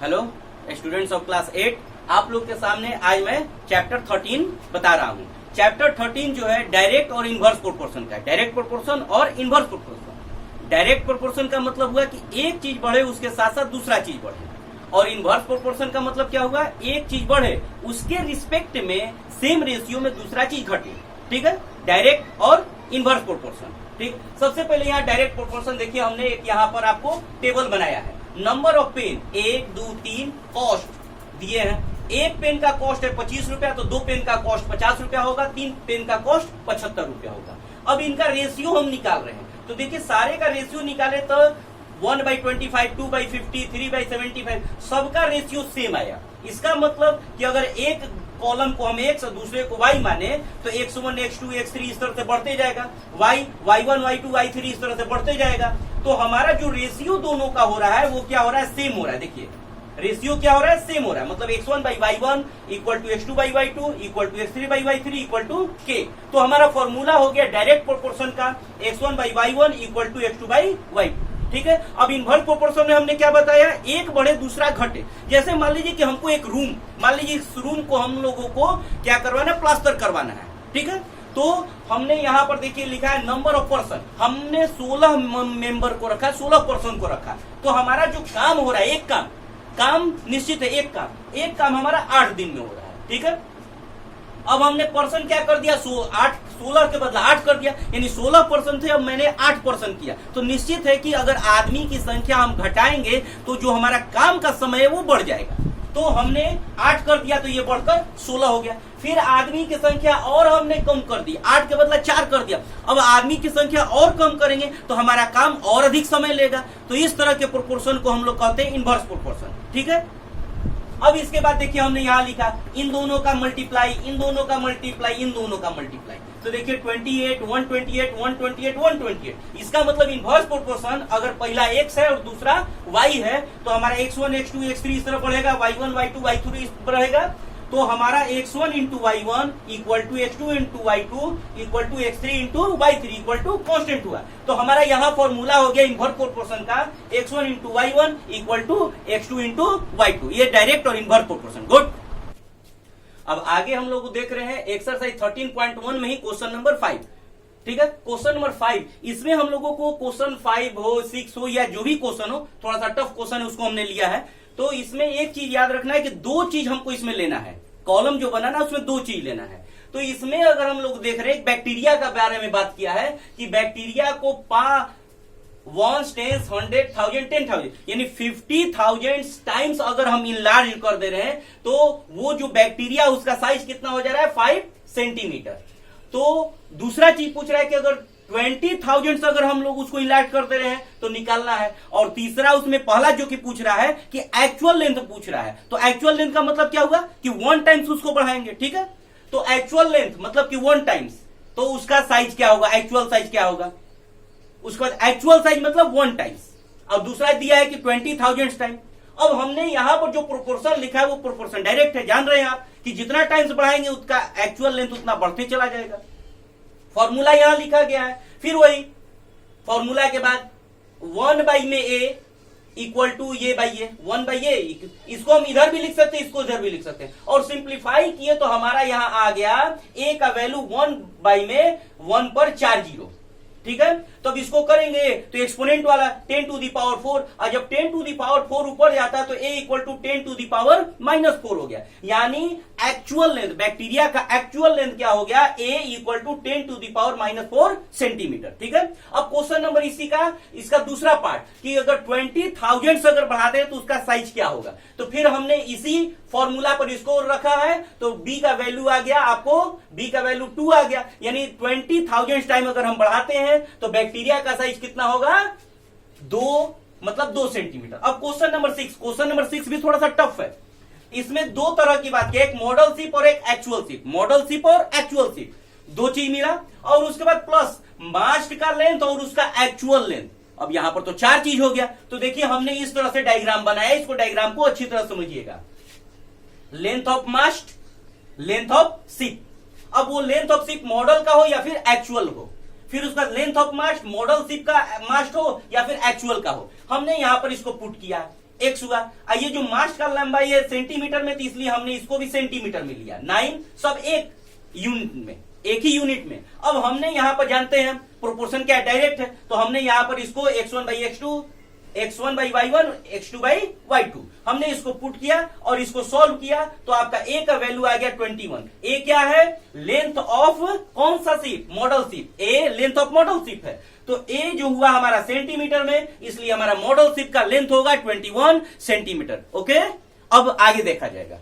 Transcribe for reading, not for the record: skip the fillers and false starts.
Hello students of class 8, आप लोग के सामने आज मैं चैप्टर 13 बता रहा हूँ। चैप्टर 13 जो है डायरेक्ट और इनवर्स प्रोपोर्शन का है। डायरेक्ट प्रोपोर्शन और इनवर्स प्रोपोर्शन। डायरेक्ट प्रोपोर्शन का मतलब हुआ कि एक चीज बढ़े उसके साथ साथ दूसरा चीज बढ़े, और इनवर्स प्रोपोर्शन का मतलब क्या हुआ, एक चीज बढ़े उसके रिस्पेक्ट में सेम रेशियो में दूसरा चीज घटे। ठीक है, डायरेक्ट और इनवर्स प्रोपोर्शन। ठीक, सबसे पहले यहाँ डायरेक्ट प्रोपोर्शन देखिए, हमने एक यहाँ पर आपको टेबल बनाया है। नंबर ऑफ पेन 1 2 3 कॉस्ट दिए हैं। एक पेन का कॉस्ट है 25 रुपया, तो 2 पेन का कॉस्ट 50 रुपया होगा, 3 पेन का कॉस्ट 75 रुपया होगा। अब इनका रेशियो हम निकाल रहे हैं, तो देखिए सारे का रेशियो निकाले तो 1/25, 2/50, 3/75 सबका रेशियो सेम आया। इसका मतलब कि अगर एक कॉलम को हम x और दूसरे को y माने तो x1, x2, x3 इस तरह से बढ़ते जाएगा, y1, y2, y3 इस तरह से बढ़ते जाएगा। तो हमारा जो रेशियो दोनों का हो रहा है वो क्या हो रहा है, सेम हो रहा है। देखिए रेशियो क्या हो रहा है, सेम हो रहा है। मतलब x1/y1 equal to x2/y2 equal to x3/y3 equal to k। तो हमारा फॉर्मूला हो गया डायरेक्ट प्रोपोर्शन का x1/y1 इक्वल टू x2/y2। ठीक है, अब इनवर्स प्रोपोर्शन में हमने क्या बताया, एक बढ़े दूसरा घटे। जैसे मान लीजिए कि हमको एक रूम, मान लीजिए इस रूम को हम लोगों को क्या करवाना है, प्लास्टर करवाना है। ठीक है, तो हमने यहाँ पर देखिए लिखा है नंबर ऑफ पर्सन, हमने 16 मेंबर को रखा, 16 पर्सन को रखा। तो हमारा जो काम हो रहा है, एक काम निश्चित है, एक काम हमारा 8 दिन में हो रहा है। ठीक है, अब हमने पर्सन क्या कर दिया, 16 के बदला 8 कर दिया, यानी 16 पर्सन थे, अब मैंने 8 पर्सन किया। तो निश्चित है कि अगर आदमी की संख्या हम घटाएंगे तो जो हमारा काम का समय है वो बढ़ जाएगा। तो हमने 8 कर दिया तो ये बढ़कर 16 हो गया। फिर आदमी की संख्या और हमने कम कर दी, 8 के बदला 4 कर दिया। अब आदमी की संख्या और कम करेंगे तो हमारा काम और अधिक समय लेगा। तो इस तरह के प्रोपोर्शन को हम लोग कहते हैं इनवर्स प्रोपोर्शन। ठीक है, अब इसके बाद देखिए हमने यहां लिखा इन दोनों का मल्टीप्लाई, इन दोनों का मल्टीप्लाई, इन दोनों का मल्टीप्लाई। तो देखिए 28, 128, 128, 128। इसका मतलब इनवर्स प्रोपोर्शन अगर पहला x है और दूसरा y है तो हमारा x1, x2, x3 इस तरह बढ़ेगा, y1, y2, y3 इस तरह बढ़ेगा। तो हमारा x1 into y1 equal to x2 into y2 equal to x3 into y3 equal to constant हुआ। तो हमारा यहाँ फॉर्मूला हो गया इनवर्स प्रोपोर्शन का x1 into y1 equal to x2 into y2। ये डायरेक्ट और इनवर्स प्रोपोर्शन। गुड। अब आगे हम लोग देख रहे हैं एक्सरसाइज 13.1 में ही क्वेश्चन नंबर 5। ठीक है, क्वेश्चन नंबर 5, इसमें हम लोगों को क्वेश्चन 5 हो, 6 हो या जो भी क्वेश्चन हो, थोड़ा सा टफ क्वेश्चन है उसको हमने लिया है। तो इसमें एक चीज याद रखना है कि 2 चीज हमको इसमें लेना है। कॉलम जो बनाना है उसमें 2 चीज लेना है। तो इसमें अगर हम लोग देख रहे हैं बैक्टीरिया का बारे में बात किया है कि बैक्टीरिया को 1, 10, 100,000, 10,000 यानी 50,000 टाइम्स अगर हम इनलार्ज कर दे रहे हैं तो वो जो बैक्टीरिया उसका साइज कितना हो जा रहा है, 5 सेंटीमीटर। तो दूसरा चीज पूछ रहा है कि अगर 20,000 अगर हम लोग उसको इलाज कर दे रहे हैं तो निकालना है। और तीसरा उसमें पहला जो कि पूछ रहा है कि एक्चुअल लेंथ पूछ रहा है। तो एक्चुअल लेंथ का मतलब क्या होगा कि 1 टाइम्स उसको बढ़ाएंगे। ठीक है, तो एक्चुअल लेंथ मतलब कि 1 टाइम्स, तो उसका साइज क्या होगा, एक्चुअल साइज क्या होगा। उसके बाद एक्चुअल साइज मतलब 1 टाइम्स, और दूसरा दिया है कि 20,000 टाइम। अब हमने यहां पर जो प्रोपोर्शन लिखा है वो प्रोपोर्शन डायरेक्ट है। जान रहे हैं आप कि जितना टाइम्स बढ़ाएंगे उसका एक्चुअल लेंथ उतना बढ़ते चला जाएगा। फॉर्मूला यहां लिखा गया है। फिर वही फॉर्मूला के बाद 1 बाई में a इक्वल टू ये बाई ए, 1 बाई ए। इसको हम इधर भी लिख सकते हैं, इसको इधर भी लिख सकते हैं। और सिंप्लीफाई किए तो हमारा यहां आ गया a का वैल्यू 1 बाई में 1 पर 4 जीरो। ठीक है, तो अब इसको करेंगे तो एक्सपोनेंट वाला 10 टू दी पावर 4, और जब 10 टू दी पावर 4 ऊपर जाता है तो a equal to 10 to the power -4 हो गया। यानी एक्चुअल लेंथ, बैक्टीरिया का एक्चुअल लेंथ क्या हो गया, a equal to 10 to the power -4 centimetre. ठीक है, अब क्वेश्चन नंबर इसी का इसका दूसरा पार्ट कि अगर 20,000 अगर बढ़ाते हैं तो उसका साइज क्या होगा। तो फिर हमने इसी फॉर्मूला पर इसको रखा है, तो b का वैल्यू आ गया, आपको b का वैल्यू 2 आ गया। यानी 20,000 टाइम अगर हम बढ़ाते हैं तो बैक्टीरिया का साइज कितना होगा, 2 सेंटीमीटर। अब क्वेश्चन नंबर 6, क्वेश्चन नंबर 6 भी थोड़ा सा टफ है। इसमें 2 तरह की बात की, एक मॉडल शिप और एक एक्चुअल शिप। मॉडल शिप और एक्चुअल शिप 2 चीज मिला, और उसके बाद प्लस मास्ट का लेंथ और उसका एक्चुअल लेंथ। अब यहां पर तो 4 चीज हो गया। तो देखिए हमने इस तरह से डायग्राम बनाया, इसको डायग्राम को अच्छी तरह समझिएगा। Length of mast, length of ship. अब वो लेंथ ऑफ शिप मॉडल का हो या फिर एक्चुअल हो, फिर उसका length of mast model ship का मास्ट हो या फिर एक्चुअल का हो। हमने यहां पर इसको पुट किया, x हुआ। ये जो मास्ट का लंबाई है सेंटीमीटर में, तो इसलिए हमने इसको भी सेंटीमीटर में लिया। 9 सब एक यूनिट में, एक ही यूनिट में। अब हमने यहां पर जानते हैं प्रोपोर्शन क्या है, डायरेक्ट है, तो हमने यहां पर इसको x1 by x2, x1 by y1, x2 by y2 हमने इसको पुट किया और इसको सॉल्व किया, तो आपका a का वैल्यू आ गया 21। a क्या है, लेंथ ऑफ कौन सा ship, model ship. a length of model ship है, तो a जो हुआ हमारा सेंटीमीटर में, इसलिए हमारा मॉडल शिप का लेंथ होगा 21 सेंटीमीटर। ओके, अब आगे देखा जाएगा।